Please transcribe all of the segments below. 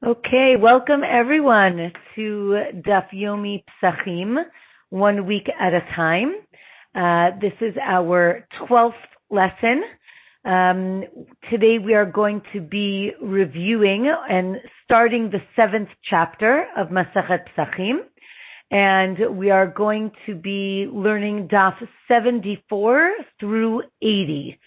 Okay, welcome everyone to Daf Yomi Pesachim, 1 week at a time. This is our 12th lesson. Today we are going to be reviewing and starting the 7th chapter of Masachet Pesachim, and we are going to be learning Daf 74 through 80.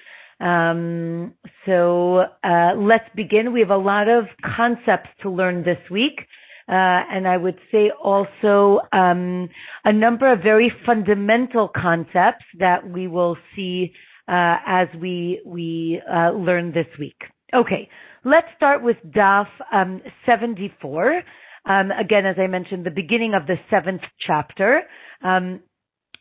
Let's begin. We have a lot of concepts to learn this week. And I would say also a number of very fundamental concepts that we will see as we learn this week. Okay, let's start with Daf 74. Again, as I mentioned, the beginning of the 7th chapter.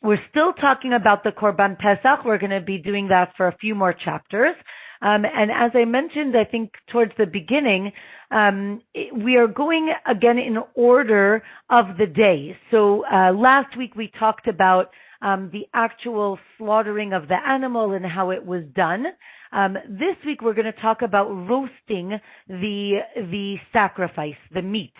We're still talking about the Korban Pesach. We're going to be doing that for a few more chapters. And as I mentioned, I think towards the beginning, we are going again in order of the day. So last week we talked about the actual slaughtering of the animal and how it was done. This week we're going to talk about roasting the sacrifice, the meat.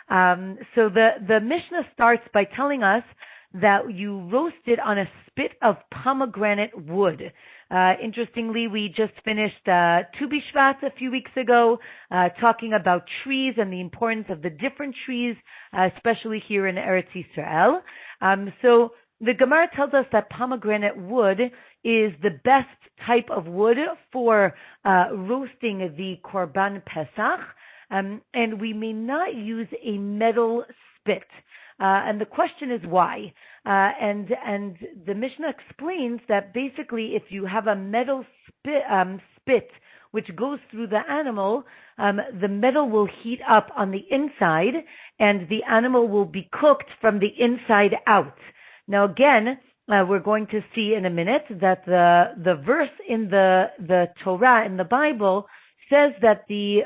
So the Mishnah starts by telling us that you roast it on a spit of pomegranate wood. Interestingly, we just finished Tu B'Shvat a few weeks ago, talking about trees and the importance of the different trees, especially here in Eretz Yisrael. So the Gemara tells us that pomegranate wood is the best type of wood for roasting the Korban Pesach, and we may not use a metal spit. And the question is why? And the Mishnah explains that basically if you have a metal spit which goes through the animal, the metal will heat up on the inside and the animal will be cooked from the inside out. Now again, we're going to see in a minute that the verse in the Torah, in the Bible, says that the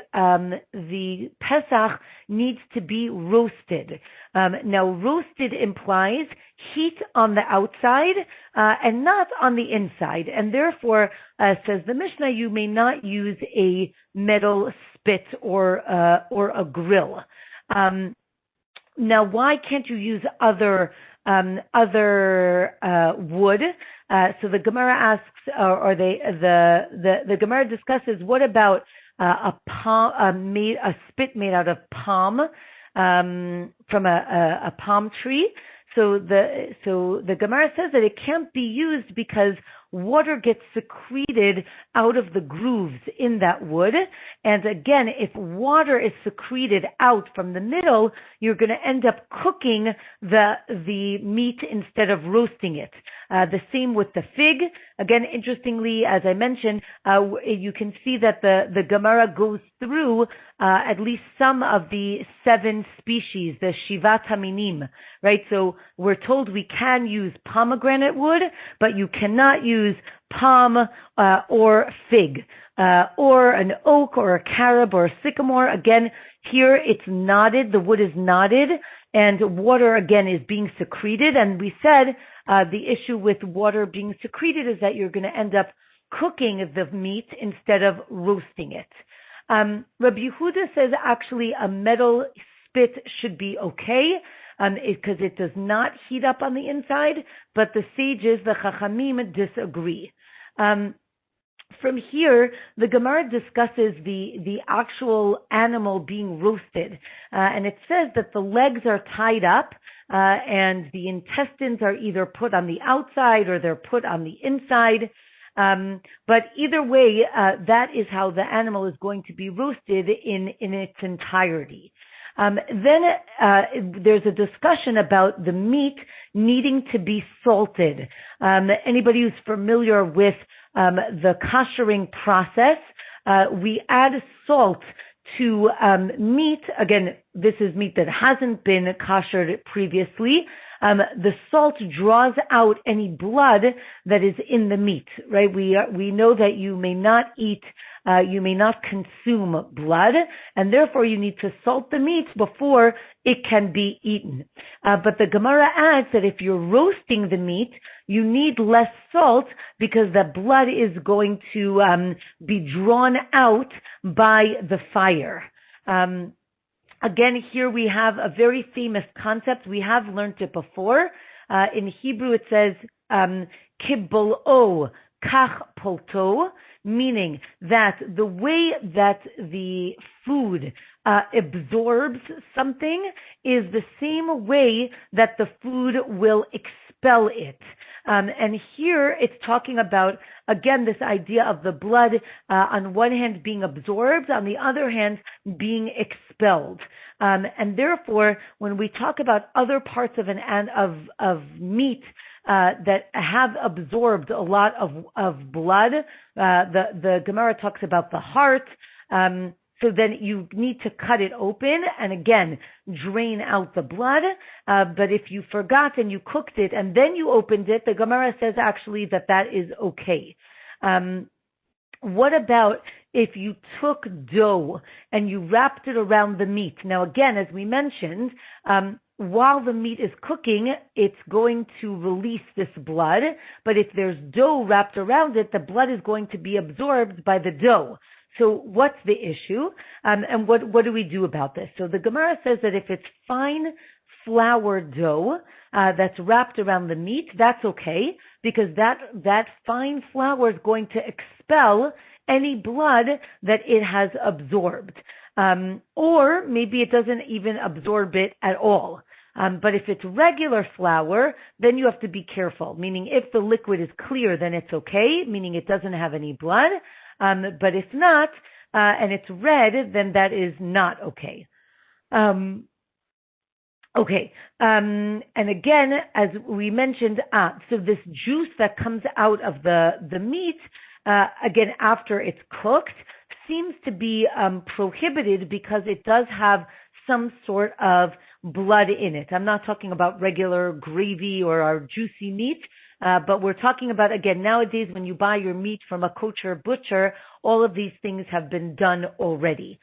Pesach needs to be roasted. Now, roasted implies heat on the outside and not on the inside, and therefore, says the Mishnah, you may not use a metal spit or a grill. Now, why can't you use other wood? So the Gemara asks, the Gemara discusses, what about a spit made out of palm, from a palm tree? So the Gemara says that it can't be used because water gets secreted out of the grooves in that wood. And again, if water is secreted out from the middle, you're going to end up cooking the meat instead of roasting it. The same with the fig. Again, interestingly, as I mentioned, you can see that the Gemara goes through at least some of the 7 species, the Shivat Haminim, right? So we're told we can use pomegranate wood, but you cannot use palm or fig, or an oak or a carob or a sycamore. Again, here it's knotted, the wood is knotted, and water again is being secreted. And we said the issue with water being secreted is that you're going to end up cooking the meat instead of roasting it. Rabbi Yehuda says actually a metal spit should be okay, because it does not heat up on the inside, but the sages, the Chachamim, disagree. From here, the Gemara discusses the actual animal being roasted, and it says that the legs are tied up, and the intestines are either put on the outside or they're put on the inside. But either way, that is how the animal is going to be roasted in its entirety. Then there's a discussion about the meat needing to be salted. Anybody who's familiar with the koshering process, we add salt to meat. Again, this is meat that hasn't been koshered previously. The salt draws out any blood that is in the meat, right? We know that you may not consume blood, and therefore you need to salt the meat before it can be eaten. But the Gemara adds that if you're roasting the meat, you need less salt because the blood is going to be drawn out by the fire. Again, here we have a very famous concept. We have learned it before. In Hebrew, it says, kibbol'o kach polto, meaning that the way that the food absorbs something is the same way that the food will expel it. And here it's talking about, again, this idea of the blood on one hand being absorbed, on the other hand being expelled. And therefore, when we talk about other parts of of meat that have absorbed a lot of blood, the Gemara talks about the heart. So then you need to cut it open and again drain out the blood. But if you forgot and you cooked it and then you opened it, the Gemara says actually that is okay. What about if you took dough and you wrapped it around the meat? Now again, as we mentioned, while the meat is cooking, it's going to release this blood. But if there's dough wrapped around it, the blood is going to be absorbed by the dough. So what's the issue? And what do we do about this? So the Gemara says that if it's fine flour dough that's wrapped around the meat, that's okay, because that fine flour is going to expel any blood that it has absorbed. Or maybe it doesn't even absorb it at all. But if it's regular flour, then you have to be careful, meaning if the liquid is clear, then it's okay, meaning it doesn't have any blood. But if not, and it's red, then that is not okay. And again, as we mentioned, so this juice that comes out of the meat, again, after it's cooked, seems to be prohibited because it does have some sort of blood in it. I'm not talking about regular gravy or our juicy meat, but we're talking about, again, nowadays when you buy your meat from a kosher butcher, all of these things have been done already.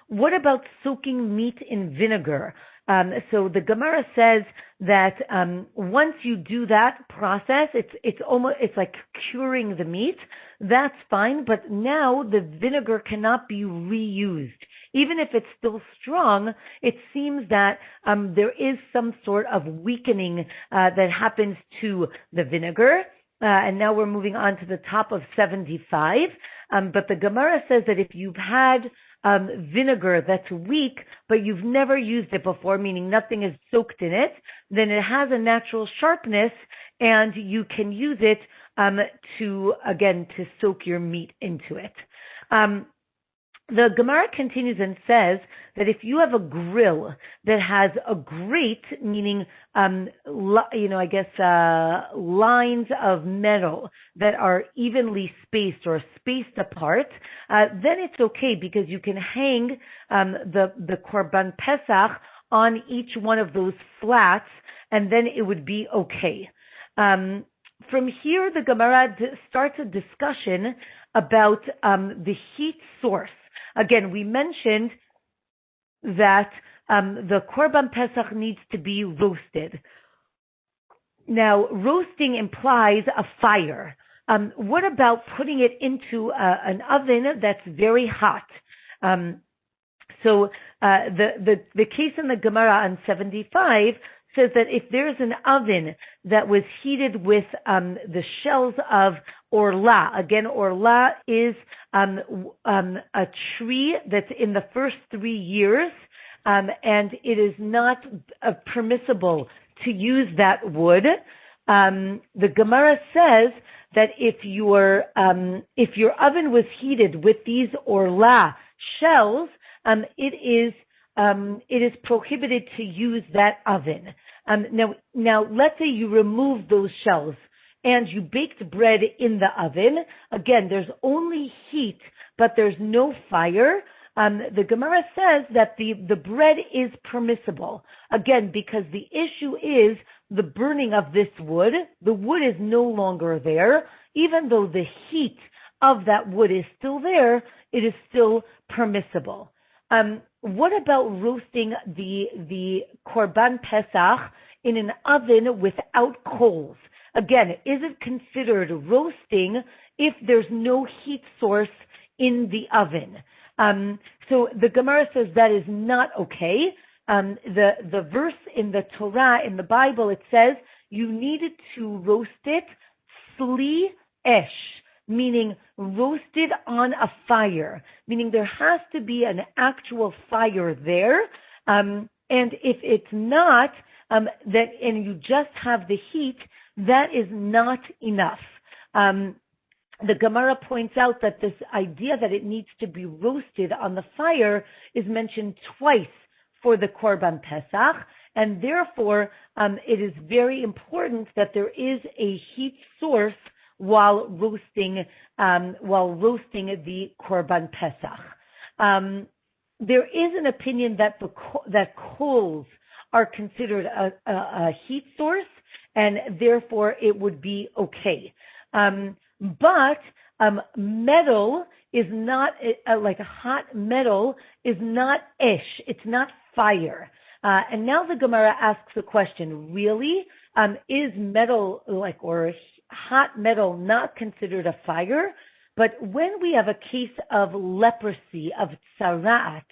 What about soaking meat in vinegar? So the Gemara says that once you do that process, it's like curing the meat. That's fine, but now the vinegar cannot be reused. Even if it's still strong, it seems that there is some sort of weakening that happens to the vinegar. And now we're moving on to the top of 75. But the Gemara says that if you've had vinegar that's weak, but you've never used it before, meaning nothing is soaked in it, then it has a natural sharpness, and you can use it to soak your meat into it. The Gemara continues and says that if you have a grill that has a grate, meaning, lines of metal that are evenly spaced or spaced apart, then it's okay because you can hang the Korban Pesach on each one of those flats, and then it would be okay. From here, the Gemara starts a discussion about the heat source. Again, we mentioned that the Korban Pesach needs to be roasted. Now, roasting implies a fire. What about putting it into an oven that's very hot? So the case in the Gemara on 75 says that if there's an oven that was heated with the shells of orla, again, orla is a tree that's in the first 3 years, and it is not permissible to use that wood. The Gemara says that if your oven was heated with these orla shells, it is prohibited to use that oven. Now, let's say you remove those shells and you baked bread in the oven. Again, there's only heat, but there's no fire. The Gemara says that the bread is permissible. Again, because the issue is the burning of this wood. The wood is no longer there. Even though the heat of that wood is still there, it is still permissible. What about roasting the Korban Pesach in an oven without coals? Again, is it considered roasting if there's no heat source in the oven? So the Gemara says that is not okay. The verse in the Torah, in the Bible, it says you needed to roast it sli esh, meaning roasted on a fire, meaning there has to be an actual fire there. And if it's not, and you just have the heat, that is not enough. The Gemara points out that this idea that it needs to be roasted on the fire is mentioned twice for the Korban Pesach, and therefore it is very important that there is a heat source while roasting the Korban Pesach. There is an opinion that that coals are considered a heat source, and therefore it would be okay. But metal is not, like a hot metal is not ish, it's not fire. And now the Gemara asks the question, really? Is metal or hot metal not considered a fire? But when we have a case of leprosy, of tzaraat,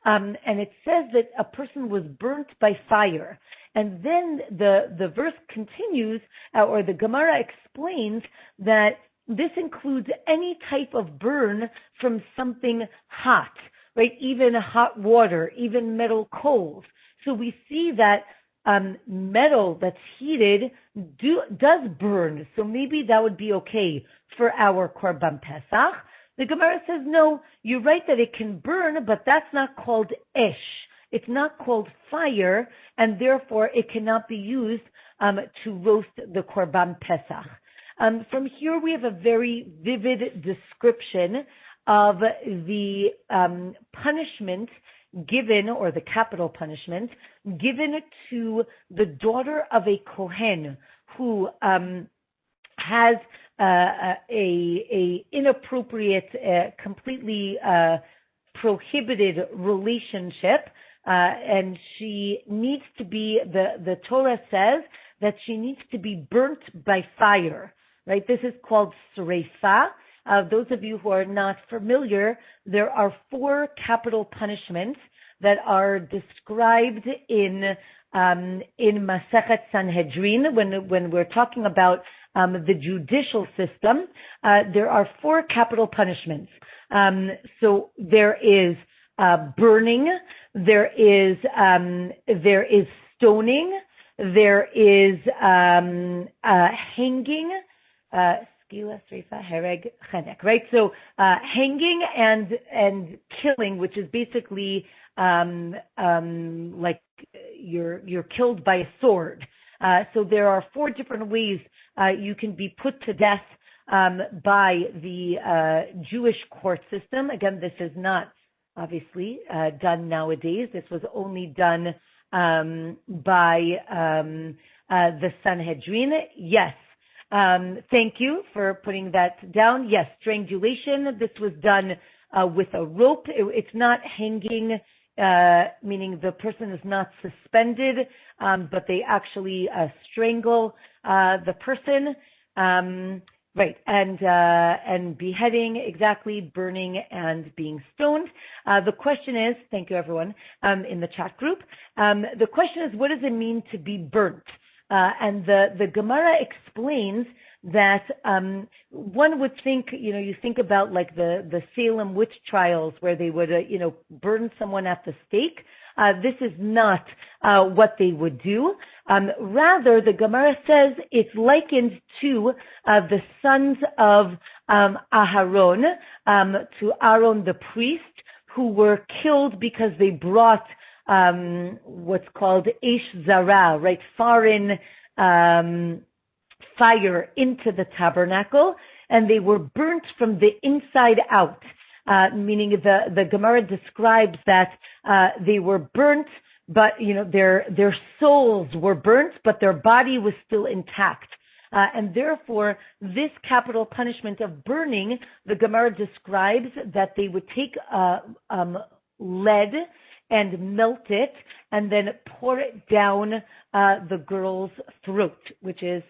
and it says that a person was burnt by fire, and then the verse continues, or the Gemara explains that this includes any type of burn from something hot, right? Even hot water, even metal coals. So we see that metal that's heated does burn. So maybe that would be okay for our Korban Pesach. The Gemara says, no, you're right that it can burn, but that's not called esh. It's not called fire, and therefore it cannot be used to roast the Korban Pesach. From here, we have a very vivid description of the punishment given, or the capital punishment, given to the daughter of a Kohen who has a inappropriate, completely prohibited relationship, and she needs to be, the Torah says that she needs to be burnt by fire. Right? This is called sreifa. Those of you who are not familiar, there are 4 capital punishments that are described in Masechet Sanhedrin. When we're talking about the judicial system, there are 4 capital punishments. So there is burning, there is stoning, there is hanging. Skila, Sreifa, Hereg, Chenek, right? So hanging and killing, which is basically like you're killed by a sword. So there are 4 different ways you can be put to death by the Jewish court system. Again, this is not obviously done nowadays. This was only done by the Sanhedrin. Yes. Thank you for putting that down. Yes, strangulation. This was done with a rope. It's not hanging, meaning the person is not suspended, but they actually strangle the person. Right, and beheading, exactly, burning and being stoned. The question is, thank you everyone in the chat group. The question is, what does it mean to be burnt? And the Gemara explains that one would think, you think about like the Salem witch trials where they would, burn someone at the stake. This is not what they would do. Rather, the Gemara says it's likened to the sons of Aharon, to Aaron the priest, who were killed because they brought what's called Eish Zara, right, foreign fire into the tabernacle, and they were burnt from the inside out. Meaning the Gemara describes that they were burnt, but their souls were burnt, but their body was still intact. And therefore, this capital punishment of burning, the Gemara describes that they would take lead and melt it, and then pour it down the girl's throat, which is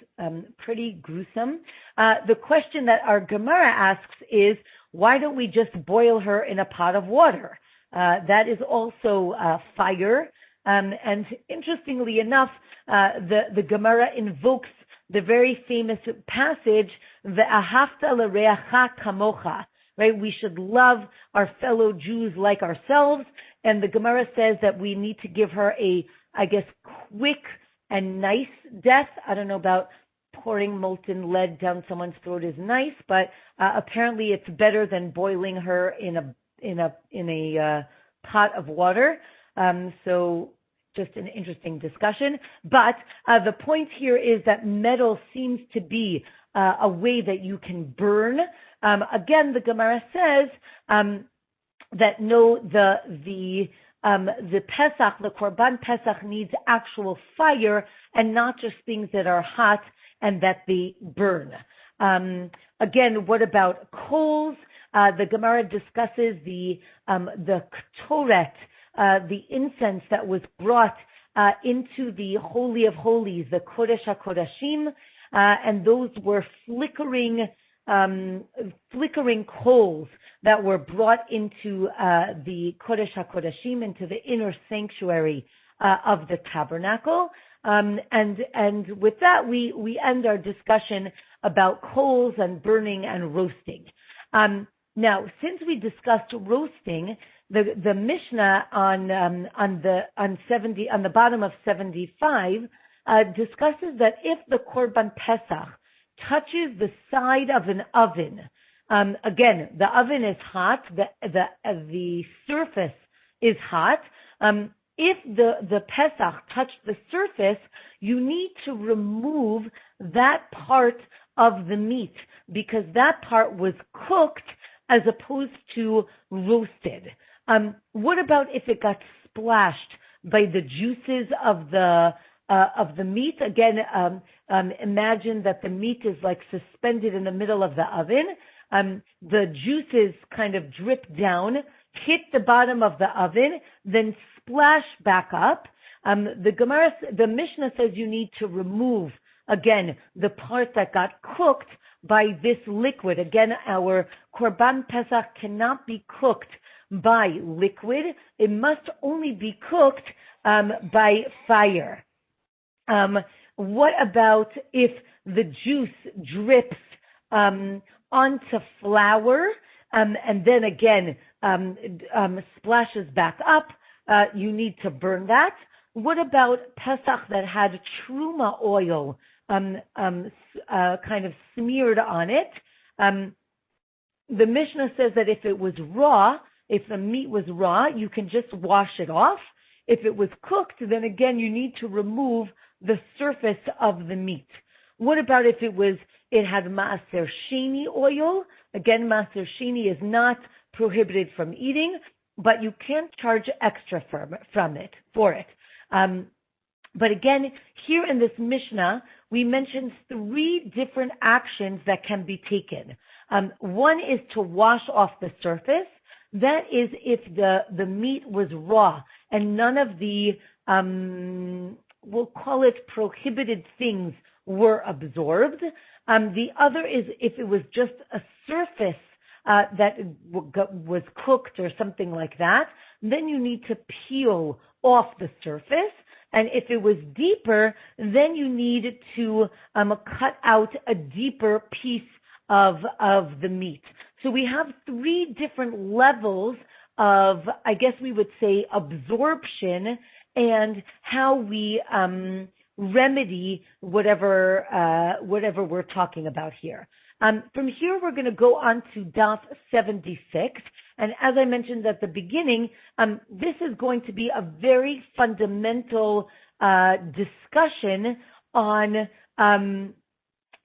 pretty gruesome. The question that our Gemara asks is, why don't we just boil her in a pot of water, That is also fire. And interestingly enough, the Gemara invokes the very famous passage, "Ve'ahavta l'reacha kamocha," right? We should love our fellow Jews like ourselves. And the Gemara says that we need to give her a, I guess, quick and nice death. I don't know about pouring molten lead down someone's throat is nice, but apparently it's better than boiling her in a pot of water. So just an interesting discussion. But the point here is that metal seems to be a way that you can burn. Again, the Gemara says that no, the Pesach, the Korban Pesach needs actual fire and not just things that are hot and that they burn. Again, what about coals? The Gemara discusses the ktoret, the incense that was brought into the Holy of Holies, the Kodesh HaKodashim, and those were flickering coals that were brought into the Kodesh HaKodashim, into the inner sanctuary of the tabernacle. And with that, we end our discussion about coals and burning and roasting. Now, since we discussed roasting, the Mishnah on the bottom of 75 discusses that if the Korban Pesach touches the side of an oven, again, the oven is hot, the surface is hot. If the Pesach touched the surface, you need to remove that part of the meat because that part was cooked as opposed to roasted. What about if it got splashed by the juices of the meat? Again, imagine that the meat is like suspended in the middle of the oven. The juices kind of drip down, hit the bottom of the oven, then splash back up. The Mishnah says you need to remove, again, the part that got cooked by this liquid. Again, our Korban Pesach cannot be cooked by liquid. It must only be cooked by fire. What about if the juice drips onto flour and then again splashes back up? You need to burn that. What about Pesach that had truma oil kind of smeared on it? The Mishnah says that if it was raw, if the meat was raw, you can just wash it off. If it was cooked, then again you need to remove the surface of the meat. What about if it had Maaser Sheni oil? Again, Maaser Sheni is not prohibited from eating, but you can't charge extra for it. But again, here in this Mishnah, we mentioned 3 different actions that can be taken. One is to wash off the surface. That is if the meat was raw and none of the, we'll call it prohibited things were absorbed. The other is if it was just a surface that was cooked or something like that, then you need to peel off the surface. And if it was deeper, then you need to cut out a deeper piece of the meat. So we have 3 different levels of, I guess we would say, absorption and how we remedy whatever we're talking about here. From here, we're going to go on to Daf 76. And as I mentioned at the beginning, this is going to be a very fundamental discussion on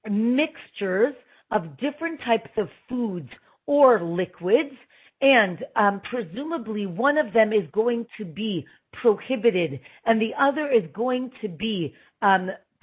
mixtures of different types of foods or liquids. And presumably one of them is going to be prohibited and the other is going to be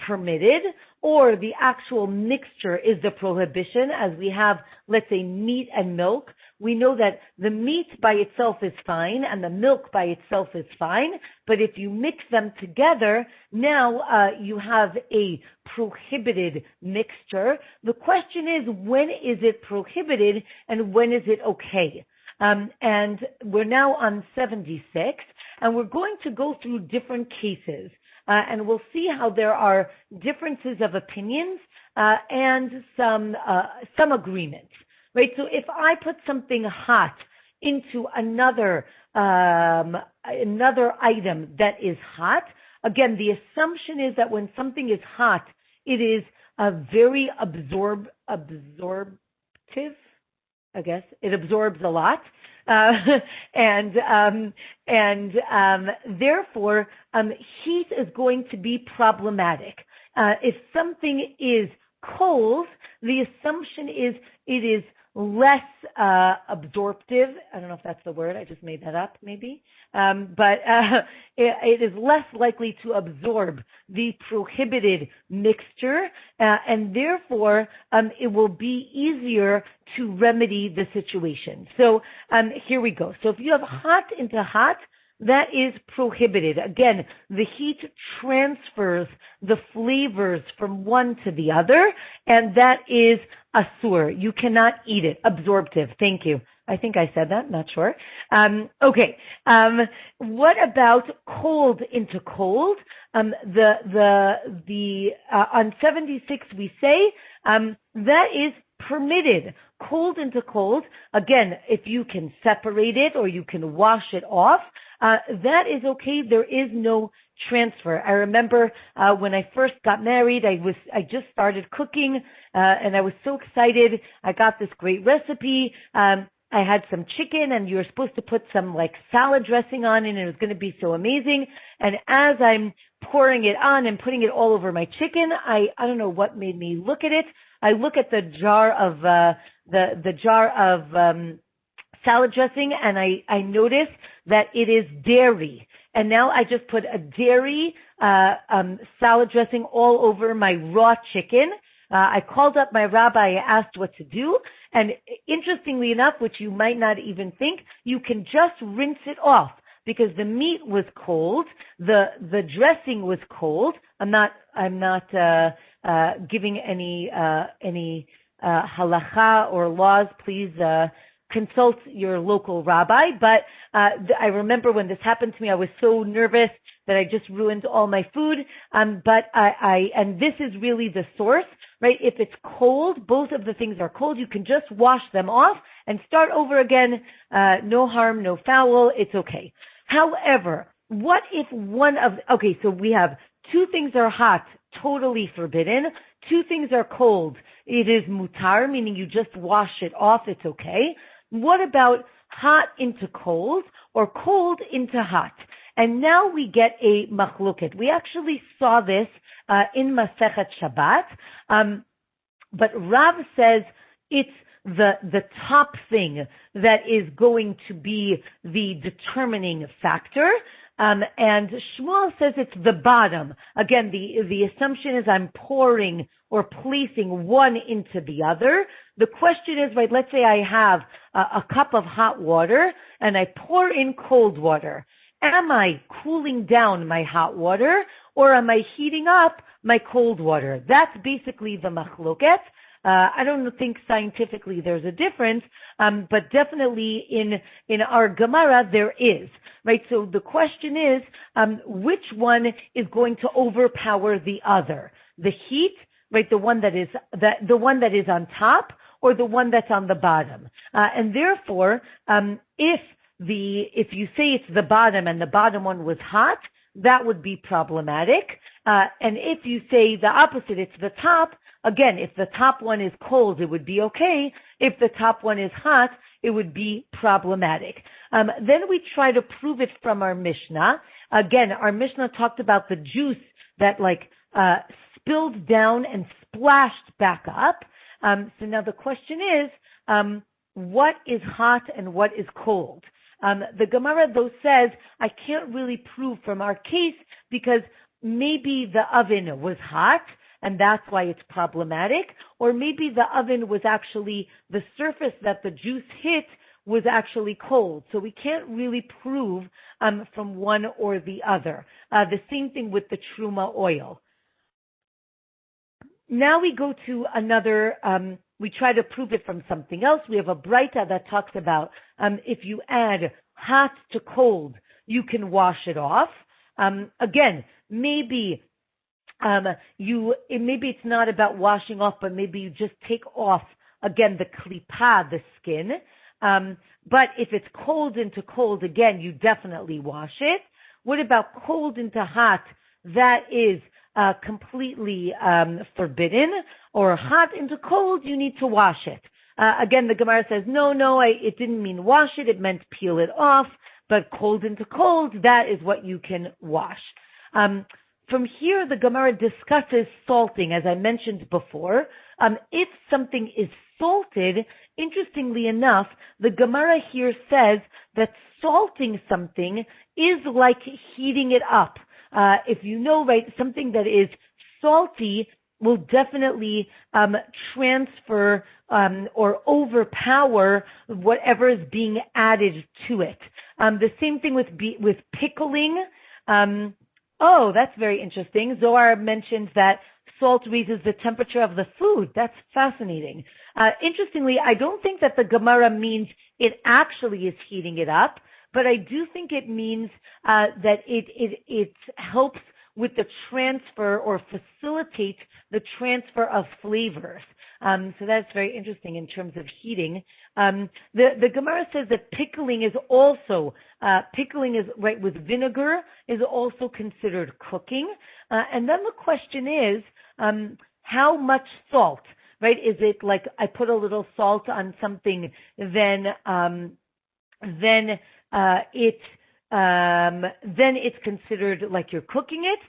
permitted, or the actual mixture is the prohibition, as we have, let's say, meat and milk. We know that the meat by itself is fine and the milk by itself is fine, but if you mix them together, now you have a prohibited mixture. The question is, when is it prohibited and when is it okay? And we're now on 76, and we're going to go through different cases, and we'll see how there are differences of opinions and some agreements, right? So if I put something hot into another item that is hot, again, the assumption is that when something is hot, it is very absorptive, I guess. It absorbs a lot. And therefore, heat is going to be problematic. If something is cold, the assumption is it is less absorptive. I don't know if that's the word. I just made that up, maybe. But it is less likely to absorb the prohibited mixture, and therefore it will be easier to remedy the situation. So here we go. So if you have hot into hot, that is prohibited. Again, the heat transfers the flavors from one to the other, and that is asur. You cannot eat it. Absorptive. Thank you. I think I said that. Not sure. Okay. What about cold into cold? On 76 we say that is permitted. Cold into cold. Again, if you can separate it or you can wash it off, that is okay. There is no transfer. I remember when I first got married, I just started cooking, and I was so excited. I got this great recipe. I had some chicken, and you were supposed to put some like salad dressing on it, and it was going to be so amazing. And as I'm pouring it on and putting it all over my chicken, I don't know what made me look at it. I look at the jar of the jar of salad dressing, and I notice that it is dairy. And now I just put a dairy salad dressing all over my raw chicken. I called up my rabbi, I asked what to do, and interestingly enough, which you might not even think, you can just rinse it off because the meat was cold, the dressing was cold. I'm not giving any halacha or laws. Please consult your local rabbi. But I remember when this happened to me, I was so nervous that I just ruined all my food. But and this is really the source, right? If it's cold, both of the things are cold, you can just wash them off and start over again. No harm, no foul. It's okay. However, what if so we have two things are hot, totally forbidden. Two things are cold. It is mutar, meaning you just wash it off. It's okay. What about hot into cold or cold into hot? And now we get a machloket. We actually saw this in Masechet Shabbat, but Rav says it's the top thing that is going to be the determining factor. And Shmuel says it's the bottom. Again, the assumption is I'm pouring or placing one into the other. The question is, right, let's say I have a cup of hot water and I pour in cold water. Am I cooling down my hot water or am I heating up my cold water? That's basically the machloket. I don't think scientifically there's a difference, but definitely in our Gemara there is, right? So the question is, which one is going to overpower the other? The heat, right? The one that is on top, or the one that's on the bottom? And therefore, if you say it's the bottom and the bottom one was hot, that would be problematic. And if you say the opposite, it's the top. Again, if the top one is cold, it would be okay. If the top one is hot, it would be problematic. Then we try to prove it from our Mishnah. Again, our Mishnah talked about the juice that spilled down and splashed back up. So now the question is, what is hot and what is cold? The Gemara, though, says, I can't really prove from our case because maybe the oven was hot, and that's why it's problematic, or maybe the oven was actually, the surface that the juice hit was actually cold. So we can't really prove from one or the other. The same thing with the truma oil. Now we go to another we try to prove it from something else. We have a Braita that talks about if you add hot to cold, you can wash it off. Again, maybe maybe it's not about washing off, but maybe you just take off again the klipa, the skin. But if it's cold into cold, again, you definitely wash it. What about cold into hot? That is completely forbidden. Or hot into cold, you need to wash it. Again, the Gemara says, no, it didn't mean wash it, it meant peel it off. But cold into cold, that is what you can wash. From here, the Gemara discusses salting, as I mentioned before. If something is salted, interestingly enough, the Gemara here says that salting something is like heating it up. If you know, right, something that is salty will definitely transfer or overpower whatever is being added to it. The same thing with pickling. Oh, that's very interesting. Zohar mentions that salt raises the temperature of the food. That's fascinating. Interestingly, I don't think that the Gemara means it actually is heating it up, but I do think it means that it helps with the transfer or facilitates the transfer of flavors. So that's very interesting in terms of heating. The Gemara says that pickling is right with vinegar is also considered cooking. And then the question is, how much salt, right? Is it like I put a little salt on something, then it's considered like you're cooking it?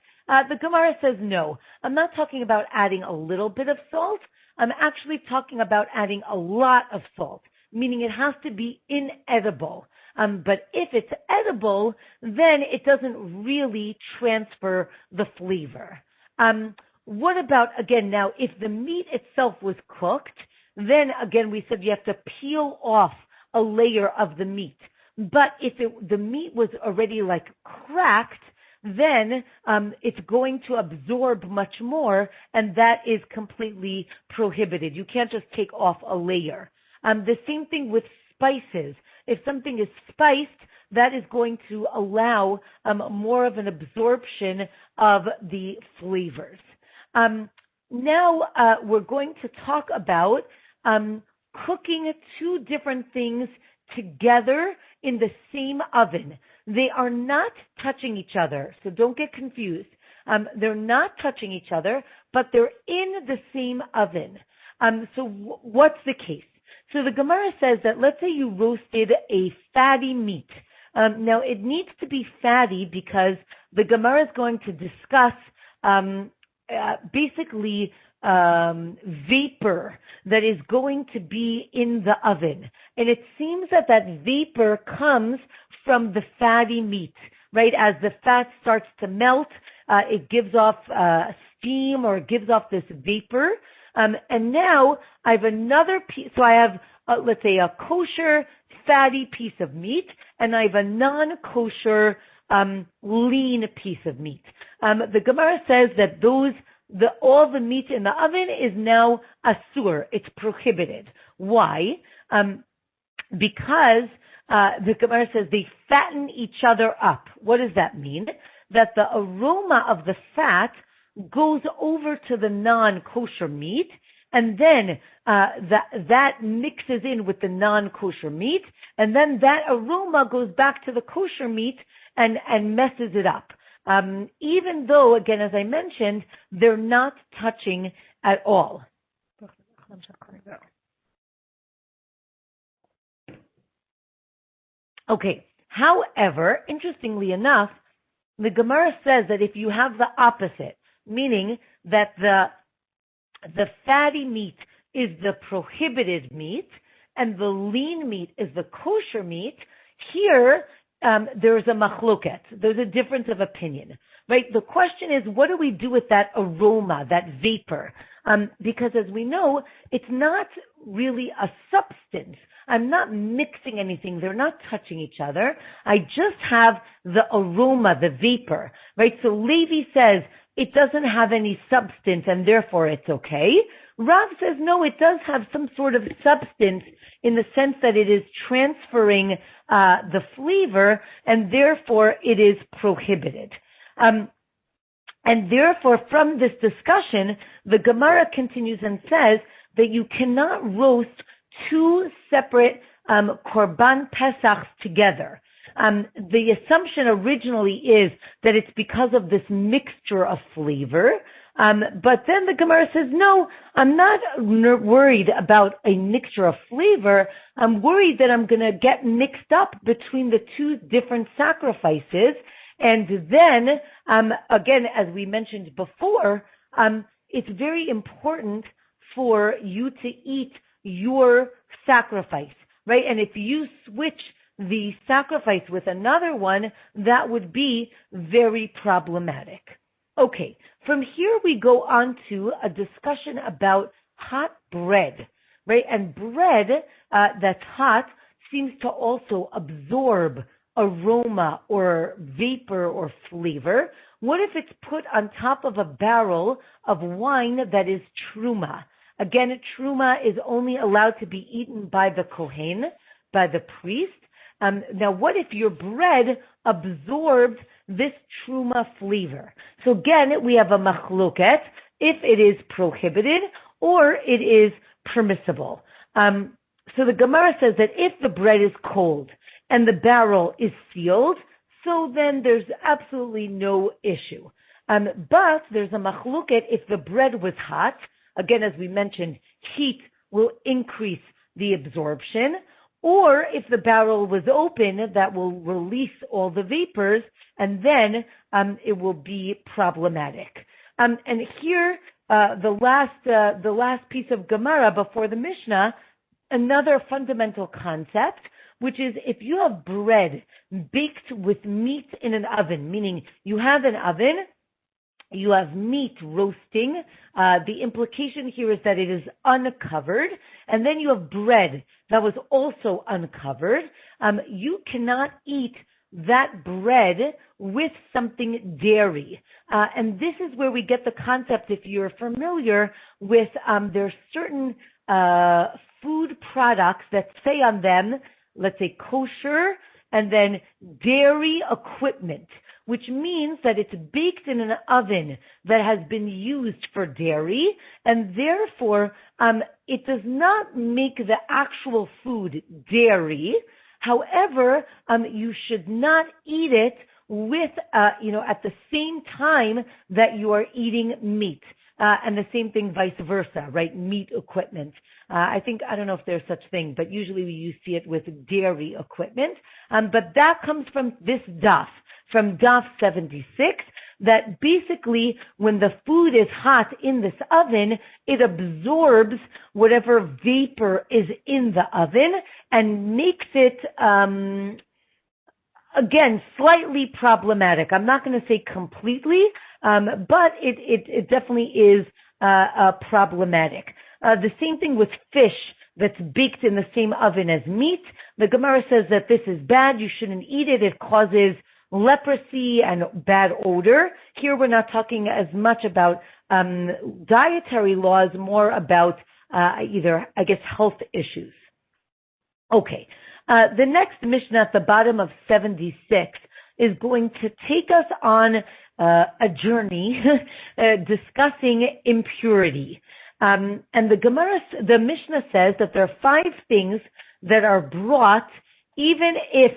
The Gemara says no. I'm not talking about adding a little bit of salt. I'm actually talking about adding a lot of salt, meaning it has to be inedible. But if it's edible, then it doesn't really transfer the flavor. What about, again, now, if the meat itself was cooked, then again, we said you have to peel off a layer of the meat. But if the meat was already like cracked, then it's going to absorb much more, and that is completely prohibited. You can't just take off a layer. The same thing with spices. If something is spiced, that is going to allow more of an absorption of the flavors. Now we're going to talk about cooking two different things together in the same oven. They are not touching each other, so don't get confused. They're not touching each other, but they're in the same oven. So what's the case? So the Gemara says that let's say you roasted a fatty meat. Now it needs to be fatty because the Gemara is going to discuss basically vapor that is going to be in the oven. And it seems that vapor comes from the fatty meat, right? As the fat starts to melt, it gives off steam or gives off this vapor. And now I have another piece. So I have, let's say, a kosher fatty piece of meat, and I have a non-kosher lean piece of meat. The Gemara says that all the meat in the oven is now asur. It's prohibited. Why? Because the Gemara says they fatten each other up. What does that mean? That the aroma of the fat goes over to the non-kosher meat, and then that mixes in with the non-kosher meat, and then that aroma goes back to the kosher meat and messes it up. Even though, again, as I mentioned, they're not touching at all. Okay. However, interestingly enough, the Gemara says that if you have the opposite, meaning that the fatty meat is the prohibited meat and the lean meat is the kosher meat, here there's a machloket. There's a difference of opinion, right? The question is, what do we do with that aroma, that vapor? Because as we know, it's not really a substance. I'm not mixing anything. They're not touching each other. I just have the aroma, the vapor, right? So Levi says it doesn't have any substance and therefore it's okay. Rav says, no, it does have some sort of substance in the sense that it is transferring the flavor, and therefore it is prohibited. And therefore, from this discussion, the Gemara continues and says that you cannot roast two separate Korban Pesachs together. The assumption originally is that it's because of this mixture of flavor, but then the Gemara says, no, I'm not worried about a mixture of flavor. I'm worried that I'm going to get mixed up between the two different sacrifices. And then, again, as we mentioned before, it's very important for you to eat your sacrifice, right? And if you switch the sacrifice with another one, that would be very problematic. Okay, from here we go on to a discussion about hot bread, right? And bread that's hot seems to also absorb aroma or vapor or flavor. What if it's put on top of a barrel of wine that is truma? Again, truma is only allowed to be eaten by the kohen, by the priest. Now, what if your bread absorbed this truma flavor? So again, we have a machloket, if it is prohibited or it is permissible. So the Gemara says that if the bread is cold and the barrel is sealed, so then there's absolutely no issue. But there's a machloket if the bread was hot. Again, as we mentioned, heat will increase the absorption. Or if the barrel was open, that will release all the vapors, and then it will be problematic. And here, the last piece of Gemara before the Mishnah, another fundamental concept, which is if you have bread baked with meat in an oven, meaning you have an oven, you have meat roasting. The implication here is that it is uncovered, and then you have bread that was also uncovered. You cannot eat that bread with something dairy. And this is where we get the concept, if you're familiar with, there are certain food products that say on them, let's say kosher, and then dairy equipment, which means that it's baked in an oven that has been used for dairy, and therefore it does not make the actual food dairy. However, you should not eat it with, at the same time that you are eating meat. And the same thing vice versa, right? Meat equipment. I don't know if there's such thing, but usually you see it with dairy equipment. But that comes from this daf, from daf 76, that basically when the food is hot in this oven, it absorbs whatever vapor is in the oven and makes it, again, slightly problematic. I'm not going to say completely, but it definitely is problematic. The same thing with fish that's baked in the same oven as meat. The Gemara says that this is bad. You shouldn't eat it. It causes leprosy and bad odor. Here we're not talking as much about dietary laws, more about health issues. Okay. The next Mishnah at the bottom of 76 is going to take us on a journey discussing impurity. And the Mishnah says that there are 5 things that are brought even if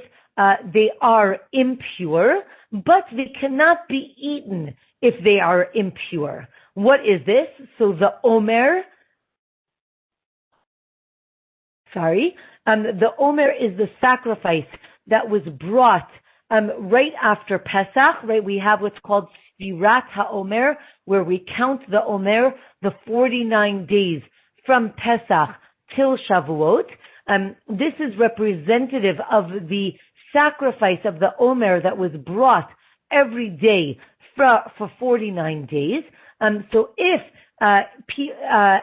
they are impure, but they cannot be eaten if they are impure. What is this? So the Omer is the sacrifice that was brought right after Pesach, right? We have what's called Sfirat HaOmer, where we count the Omer, the 49 days from Pesach till Shavuot. This is representative of the sacrifice of the Omer that was brought every day for 49 days. So if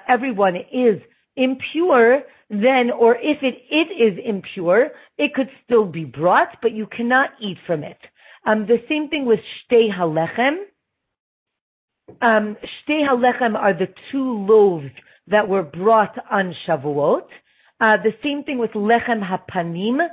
everyone is impure, then, or if it is impure, it could still be brought, but you cannot eat from it. The same thing with Shtei HaLechem. Shtei HaLechem are the 2 loaves that were brought on Shavuot. The same thing with lechem hapanim,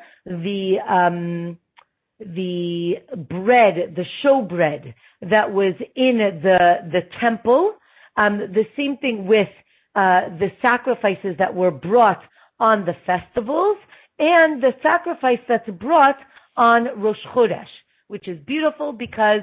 the bread, the showbread that was in the temple. The same thing with the sacrifices that were brought on the festivals, and the sacrifice that's brought on Rosh Chodesh, which is beautiful because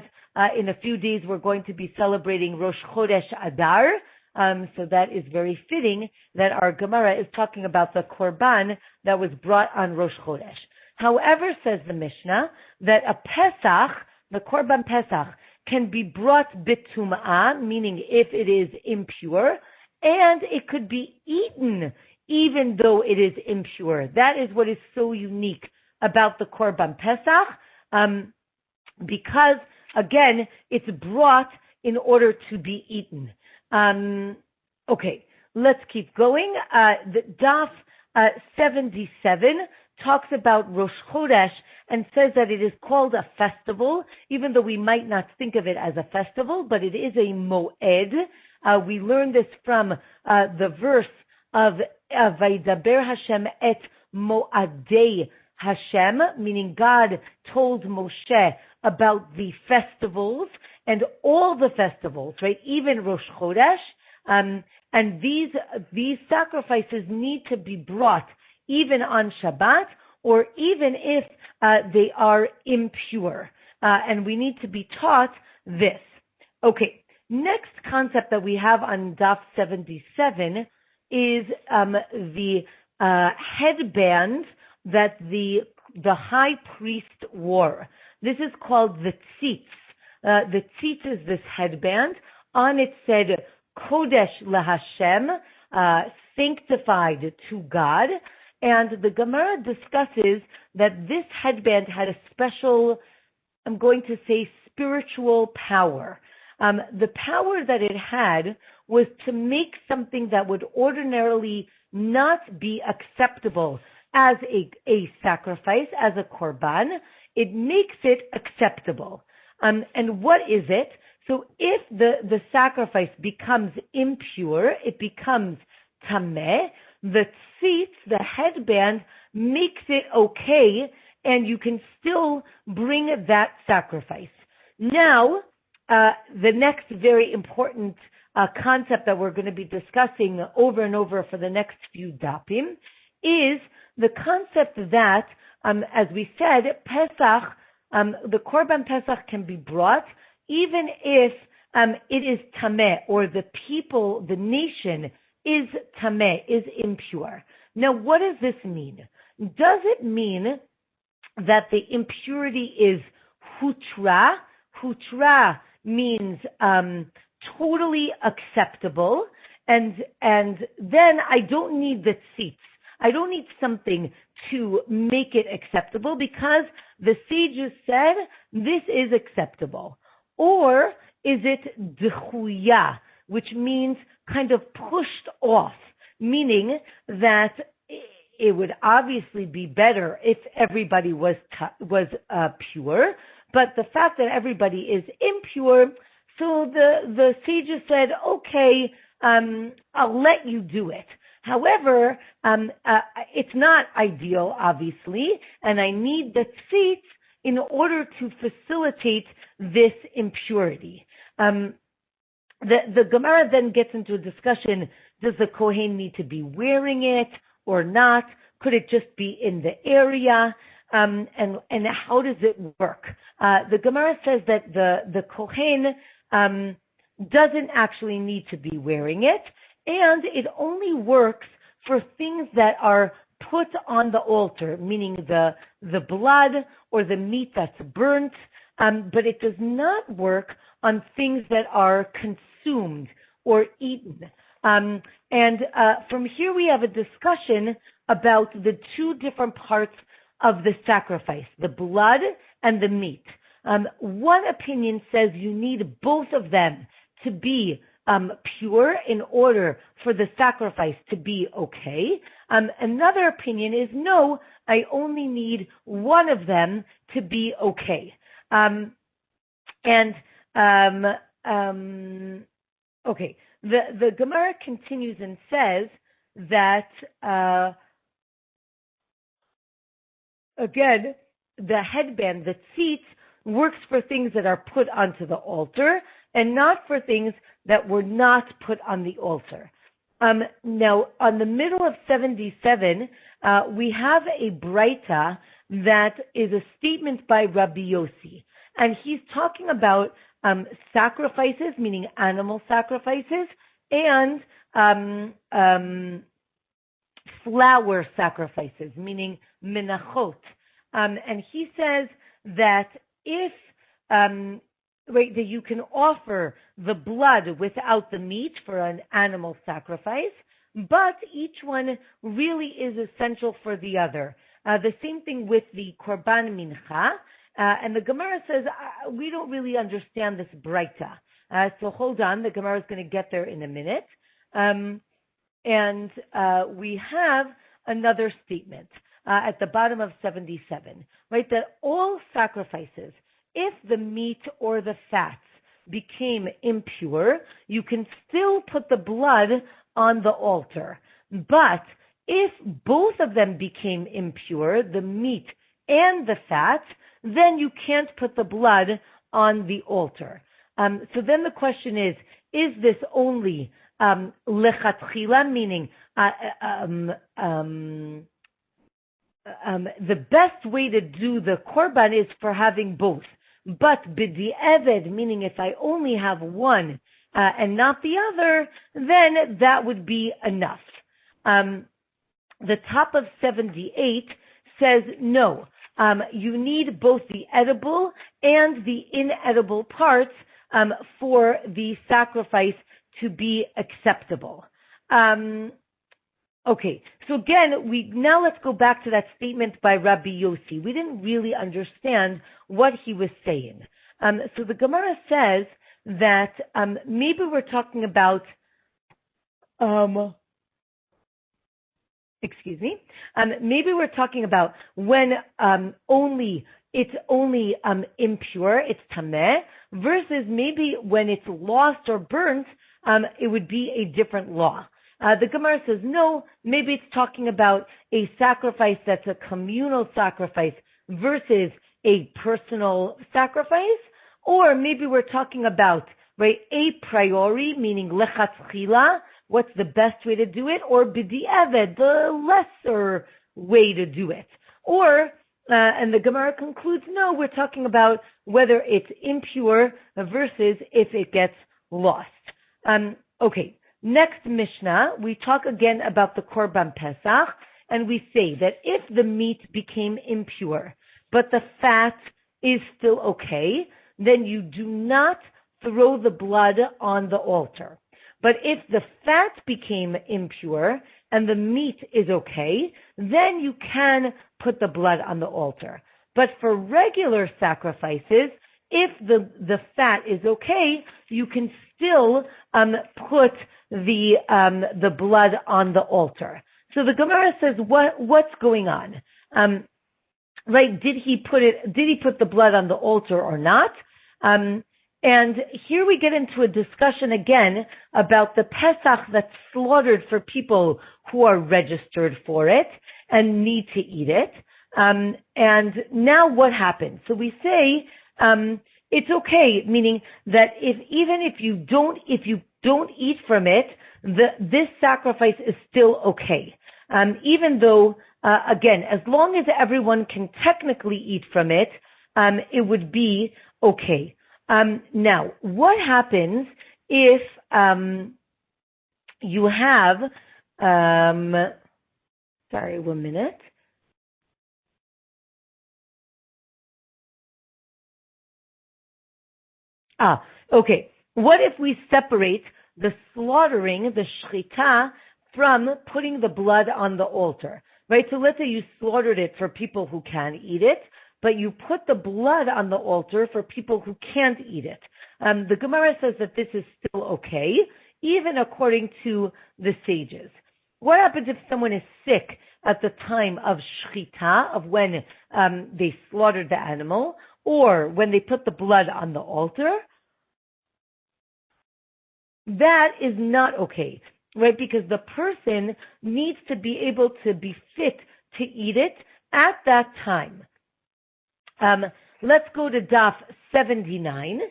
in a few days we're going to be celebrating Rosh Chodesh Adar. So that is very fitting that our Gemara is talking about the korban that was brought on Rosh Chodesh. However, says the Mishnah, that a Pesach, the korban Pesach, can be brought bitum'ah, meaning if it is impure, and it could be eaten even though it is impure. That is what is so unique about the korban Pesach, because, again, it's brought in order to be eaten. Okay, let's keep going. The Daf 77 talks about Rosh Chodesh and says that it is called a festival, even though we might not think of it as a festival, but it is a moed. We learn this from the verse of Vaydaber Hashem et moadei Hashem, meaning God told Moshe about the festivals and all the festivals, right? Even Rosh Chodesh, and these sacrifices need to be brought even on Shabbat, or even if they are impure, and we need to be taught this. Okay, next concept that we have on Daf 77 is the headband that the high priest wore. This is called the tzitz. The tzitz is this headband. On it said, Kodesh LaHashem, sanctified to God. And the Gemara discusses that this headband had a special, I'm going to say, spiritual power. The power that it had was to make something that would ordinarily not be acceptable as a sacrifice, as a korban. It makes it acceptable. And what is it? So if the sacrifice becomes impure, it becomes tameh, the tzitz, the headband, makes it okay, and you can still bring that sacrifice. Now, the next very important concept that we're going to be discussing over and over for the next few dapim is the concept that, as we said, Pesach, the korban Pesach can be brought even if it is tameh, or the people, the nation is tameh, is impure. Now, what does this mean? Does it mean that the impurity is hutra? Hutra means totally acceptable, and then I don't need the tzitz. I don't need something to make it acceptable because the sages said this is acceptable. Or is it dechuya, which means kind of pushed off, meaning that it would obviously be better if everybody was pure, but the fact that everybody is impure, so the sages said, okay, I'll let you do it. However, it's not ideal, obviously, and I need the tzitz in order to facilitate this impurity. The Gemara then gets into a discussion, does the Kohen need to be wearing it or not? Could it just be in the area? And how does it work? The Gemara says that the Kohen doesn't actually need to be wearing it, and it only works for things that are put on the altar, meaning the blood or the meat that's burnt, but it does not work on things that are consumed or eaten. And from here we have a discussion about the two different parts of the sacrifice, the blood and the meat. One opinion says you need both of them to be pure in order for the sacrifice to be okay. Another opinion is no, I only need one of them to be okay. Okay, the Gemara continues and says that, again, the headband, the tzitz, works for things that are put onto the altar and not for things that were not put on the altar. Now, on the middle of 77, we have a braita that is a statement by Rabbi Yossi, and he's talking about sacrifices, meaning animal sacrifices, and flower sacrifices, meaning menachot. And he says that if that you can offer the blood without the meat for an animal sacrifice, but each one really is essential for the other. The same thing with the korban mincha, and the Gemara says we don't really understand this braita. So hold on, the Gemara is going to get there in a minute. And we have another statement at the bottom of 77, right? That all sacrifices, if the meat or the fats became impure, you can still put the blood on the altar. But if both of them became impure, the meat and the fat, then you can't put the blood on the altar. So then the question is this only lechatchila, meaning the best way to do the korban is for having both. But b'di'eved, meaning if I only have one and not the other, then that would be enough. The top of 78 says no. You need both the edible and the inedible parts for the sacrifice to be acceptable. Okay, so again, now let's go back to that statement by Rabbi Yossi. We didn't really understand what he was saying. So the Gemara says that maybe we're talking about, maybe we're talking about when it's only impure, it's tameh, versus maybe when it's lost or burnt, it would be a different law. The Gemara says, no, maybe it's talking about a sacrifice that's a communal sacrifice versus a personal sacrifice, or maybe we're talking about, right, a priori, meaning lechatchila, what's the best way to do it, or b'di'eved, the lesser way to do it. Or, and the Gemara concludes, no, we're talking about whether it's impure versus if it gets lost. Okay. Next Mishnah, we talk again about the Korban Pesach, and we say that if the meat became impure, but the fat is still okay, then you do not throw the blood on the altar. But if the fat became impure and the meat is okay, then you can put the blood on the altar. But for regular sacrifices, if the fat is okay, you can still put the blood on the altar. So the Gemara says, what's going on? Right? Did he put the blood on the altar or not? And here we get into a discussion again about the Pesach that's slaughtered for people who are registered for it and need to eat it. And now what happens? So we say, it's okay, meaning that if you don't eat from it, this sacrifice is still okay. Even though, again, as long as everyone can technically eat from it, it would be okay. Now, what happens if you have, sorry, 1 minute. Okay. What if we separate the slaughtering, the shchita, from putting the blood on the altar? Right? So let's say you slaughtered it for people who can eat it, but you put the blood on the altar for people who can't eat it. The Gemara says that this is still okay, even according to the sages. What happens if someone is sick at the time of shchita, of when they slaughtered the animal, or when they put the blood on the altar? that is not okay, right? Because the person needs to be able to be fit to eat it at that time. Let's go to Daf 79.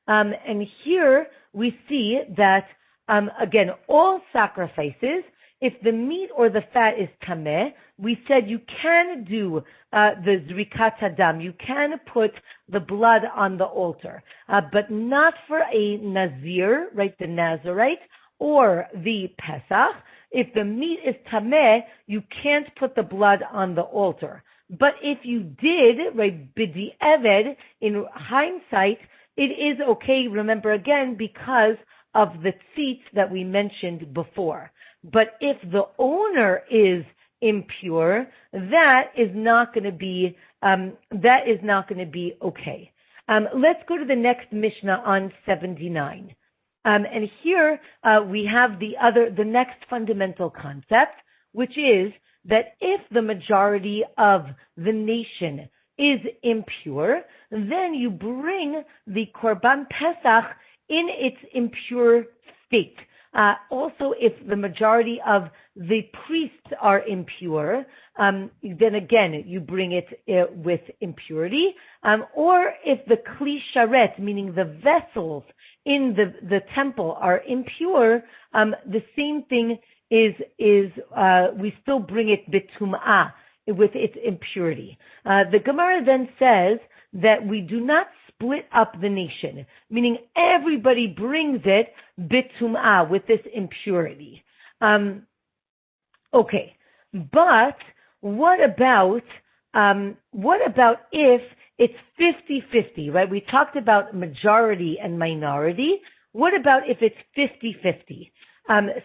And here we see that, again, all sacrifices, if the meat or the fat is tameh, we said you can do the zrikat hadam. You can put the blood on the altar, but not for a nazir, right, the Nazarite, or the Pesach. If the meat is tameh, you can't put the blood on the altar. But if you did, right, bidi eved, in hindsight, it is okay, remember again, because of the tzitz that we mentioned before. But if the owner is impure, that is not going to be okay. Let's go to the next Mishnah on 79. And here we have the next fundamental concept, which is that if the majority of the nation is impure, then you bring the Korban Pesach in its impure state. Also, if the majority of the priests are impure, then again, you bring it with impurity. Or if the Kli Sharet, meaning the vessels in the temple, are impure, the same thing is we still bring it bitum'ah, with its impurity. The Gemara then says that we do not split up the nation, meaning everybody brings it bitum'ah, with this impurity. Okay, but what about if it's 50-50, right? We talked about majority and minority. What about if it's 50-50?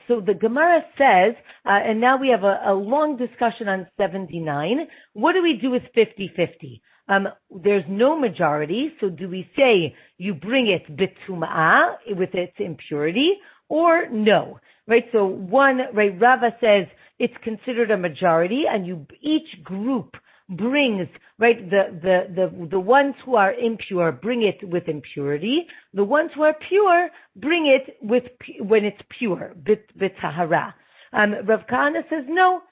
So the Gemara says, and now we have a long discussion on 79. What do we do with 50-50? There's no majority, so do we say you bring it bitum'ah, with its impurity, or no? Right, so Rava says it's considered a majority, and each group brings, right, the ones who are impure bring it with impurity. The ones who are pure bring it when it's pure, b'tahara. Rav Kahana says no.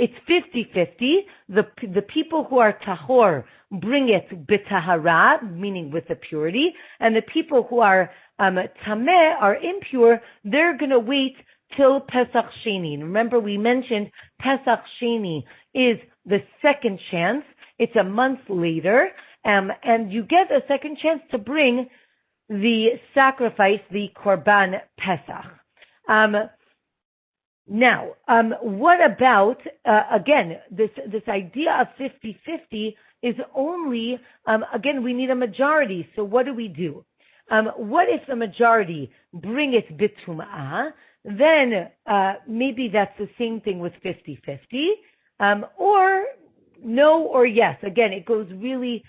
It's 50-50. The people who are tahor bring it b'tahara, meaning with the purity, and the people who are tameh, are impure, they're going to wait till Pesach Sheni. Remember, we mentioned Pesach Sheni is the second chance. It's a month later, and you get a second chance to bring the sacrifice, the Korban Pesach. Now, what about, again, this idea of 50-50 is only, again, we need a majority. So what do we do? What if the majority bring it bitum'ah? Then maybe that's the same thing with 50-50, or no or yes. Again, it goes really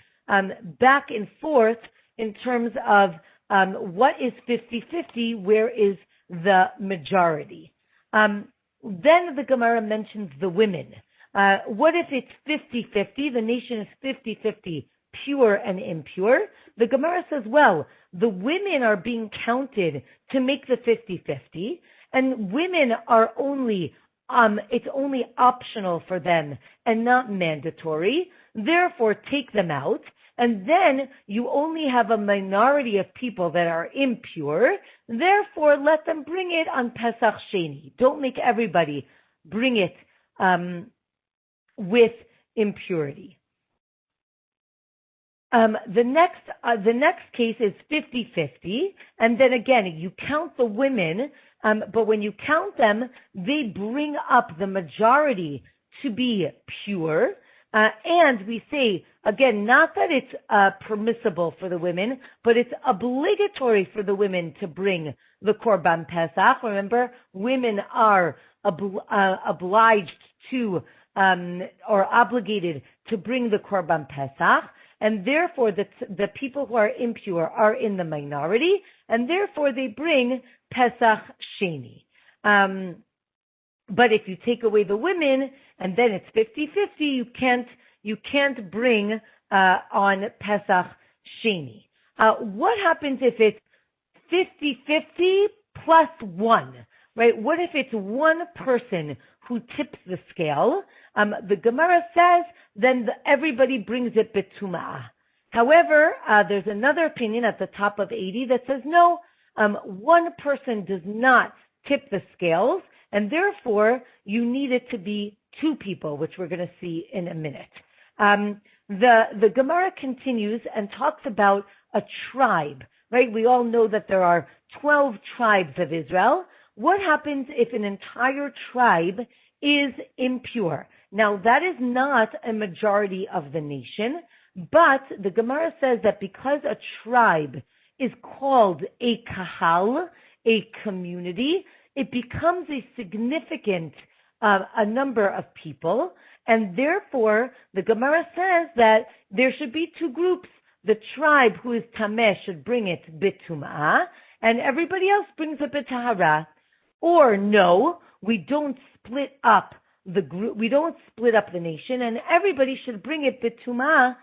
back and forth in terms of what is 50-50, where is the majority. Then the Gemara mentions the women. What if it's 50-50, the nation is 50-50, pure and impure? The Gemara says, well, the women are being counted to make the 50-50, and women are only, it's only optional for them and not mandatory. Therefore, take them out. And then you only have a minority of people that are impure. Therefore, let them bring it on Pesach Sheni. Don't make everybody bring it with impurity. The next case is 50-50, and then again, you count the women, but when you count them, they bring up the majority to be pure, and we say, again, not that it's permissible for the women, but it's obligatory for the women to bring the Korban Pesach. Remember, women are obliged to, or obligated to bring the Korban Pesach, and therefore the people who are impure are in the minority, and therefore they bring Pesach Sheni. But if you take away the women, and then it's 50-50, you can't bring on Pesach Sheni. What happens if it's 50-50 plus one, right? What if it's one person who tips the scale? The Gemara says then everybody brings it betumah. However, there's another opinion at the top of 80 that says no, one person does not tip the scales, and therefore you need it to be two people, which we're going to see in a minute. The Gemara continues and talks about a tribe, right? We all know that there are 12 tribes of Israel. What happens if an entire tribe is impure? Now, that is not a majority of the nation, but the Gemara says that because a tribe is called a kahal, a community, it becomes a significant a number of people, and therefore the Gemara says that there should be two groups. The tribe who is tameh should bring it bitum'ah, and everybody else brings it bitahara. Or no, we don't split up the group, we don't split up the nation, and everybody should bring it bitum'ah,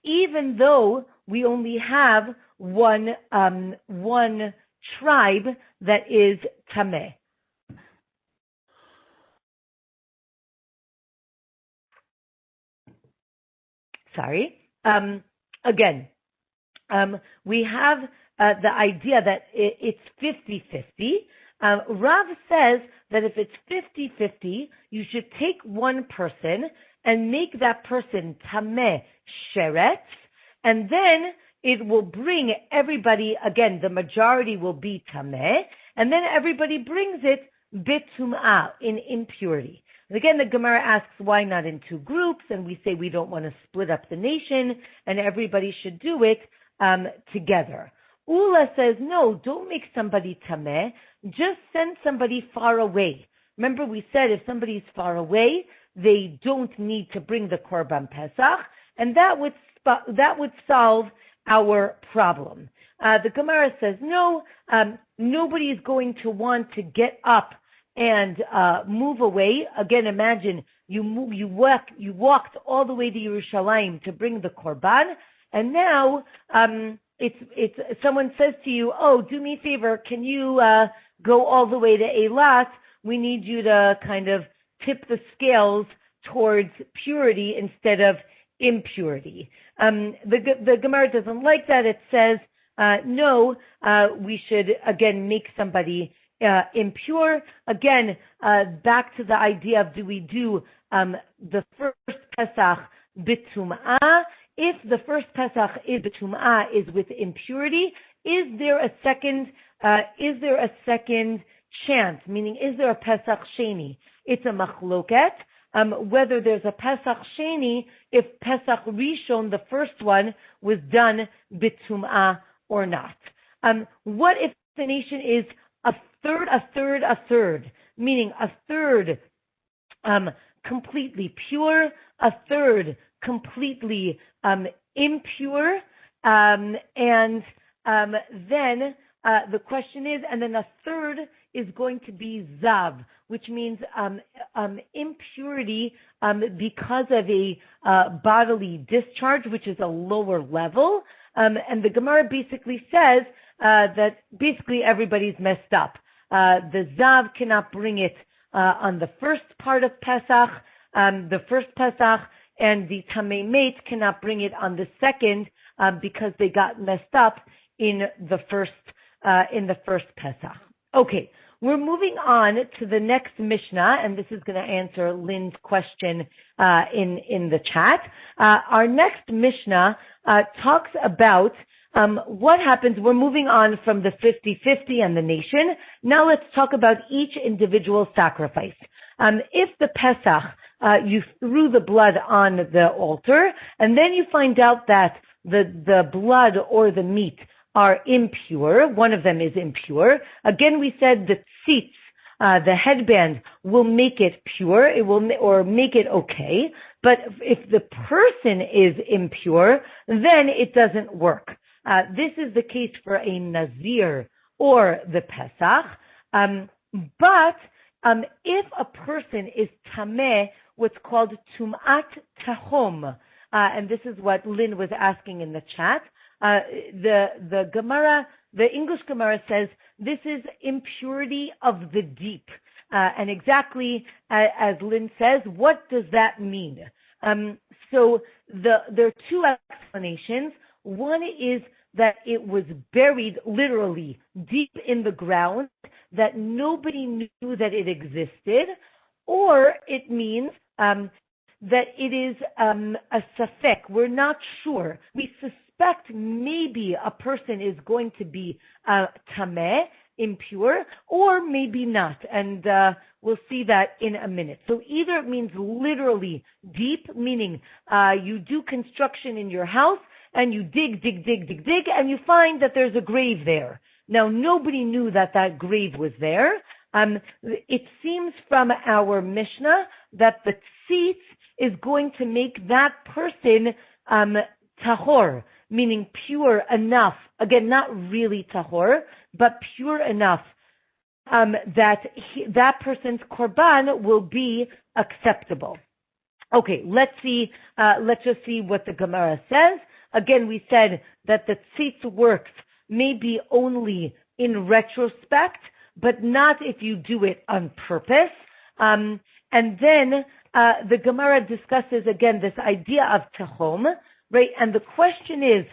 even though we only have one tribe that is tameh. Sorry. Again, we have the idea that it's 50-50. Rav says that if it's 50-50, you should take one person and make that person tameh sheretz, and then it will bring everybody, again, the majority will be tameh, and then everybody brings it bitum'ah, in impurity. And again, the Gemara asks why not in two groups, and we say we don't want to split up the nation, and everybody should do it together. Ula says, no, don't make somebody tameh, just send somebody far away. Remember we said if somebody's far away, they don't need to bring the Korban Pesach, and that would solve our problem. The Gemara says, no, nobody is going to want to get up and move away. Again, imagine you walked all the way to Yerushalayim to bring the Korban, and now it's someone says to you, oh, do me a favor, can you go all the way to Eilat? We need you to kind of tip the scales towards purity instead of impurity. The Gemara doesn't like that. It says, no, we should, again, make somebody impure. Again, back to the idea of do we do the first Pesach bitum'ah? If the first Pesach is bitum'ah, is with impurity, is there a second chance? Meaning, is there a Pesach Sheni? It's a machloket. Whether there's a Pesach Sheni, if Pesach Rishon, the first one, was done bitum'ah or not. What if the nation is a third, meaning a third completely pure, a third completely impure, and then the question is, and then a third is going to be zav, which means impurity because of a bodily discharge, which is a lower level. And the Gemara basically says that basically everybody's messed up. The zav cannot bring it on the first part of Pesach, the first Pesach, and the tamei mate cannot bring it on the second because they got messed up in the first Pesach. Okay, we're moving on to the next Mishnah, and this is going to answer Lynn's question in the chat. Our next Mishnah talks about what happens. We're moving on from the 50-50 and the nation. Now let's talk about each individual sacrifice. If the Pesach, you threw the blood on the altar, and then you find out that the blood or the meat are impure, one of them is impure. Again, we said the tzitz, the headband, will make it pure, it will, or make it okay. But if the person is impure, then it doesn't work. This is the case for a Nazir or the Pesach. But if a person is tameh, what's called tum'at tahom, and this is what Lynn was asking in the chat, The Gemara, the English Gemara says this is impurity of the deep. And exactly as Lynn says, what does that mean? So there are two explanations. One is that it was buried literally deep in the ground, that nobody knew that it existed, or it means that it is a safek. We're not sure. We suspect maybe a person is going to be tameh, impure, or maybe not. And we'll see that in a minute. So either it means literally deep, meaning you do construction in your house and you dig, and you find that there's a grave there. Now, nobody knew that that grave was there. It seems from our Mishnah that the tzitz is going to make that person tahor, meaning pure enough. Again, not really tahor, but pure enough that that person's korban will be acceptable. Okay, let's just see what the Gemara says. Again, we said that the tzitz works maybe only in retrospect, but not if you do it on purpose. And then the Gemara discusses again this idea of tahom, right? And the question is,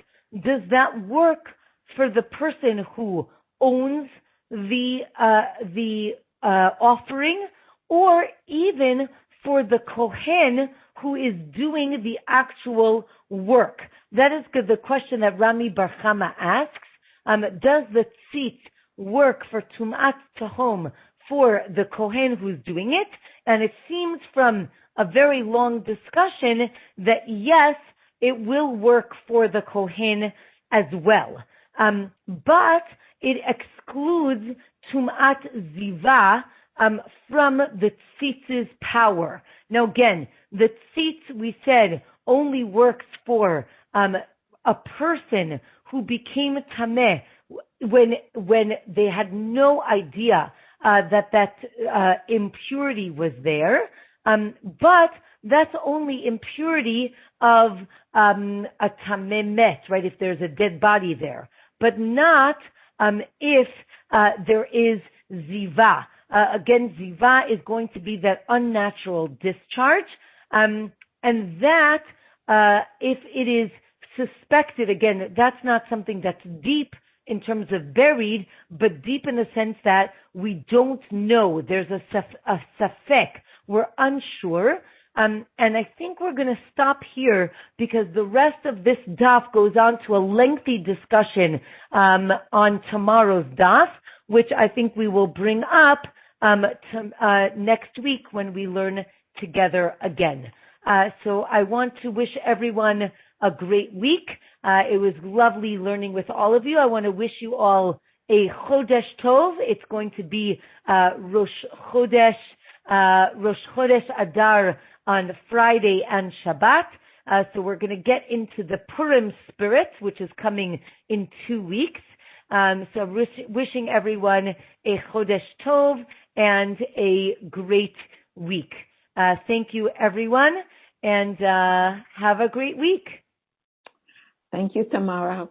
does that work for the person who owns the offering, or even for the kohen who is doing the actual work? That is the question that Rami Bar Chama asks. Does the tzitz work for tumat tahom for the kohen who's doing it? And it seems from a very long discussion that yes, it will work for the kohen as well. But it excludes tumat ziva from the tzitz's power. Now again, the tzitz, we said, only works for a person who became tameh when they had no idea that impurity was there. But that's only impurity of a tameh met, right? If there's a dead body there, but not if there is ziva. Again, ziva is going to be that unnatural discharge, and that if it is suspected, again, that's not something that's deep in terms of buried, but deep in the sense that we don't know. There's a safek. We're unsure. And I think we're going to stop here because the rest of this daf goes on to a lengthy discussion on tomorrow's daf, which I think we will bring up next week when we learn together again. So I want to wish everyone a great week. It was lovely learning with all of you. I want to wish you all a Chodesh Tov. It's going to be Rosh Chodesh Adar on Friday and Shabbat. So we're going to get into the Purim spirit, which is coming in 2 weeks. So wishing everyone a Chodesh Tov and a great week. Thank you, everyone, and have a great week. Thank you, Tamara.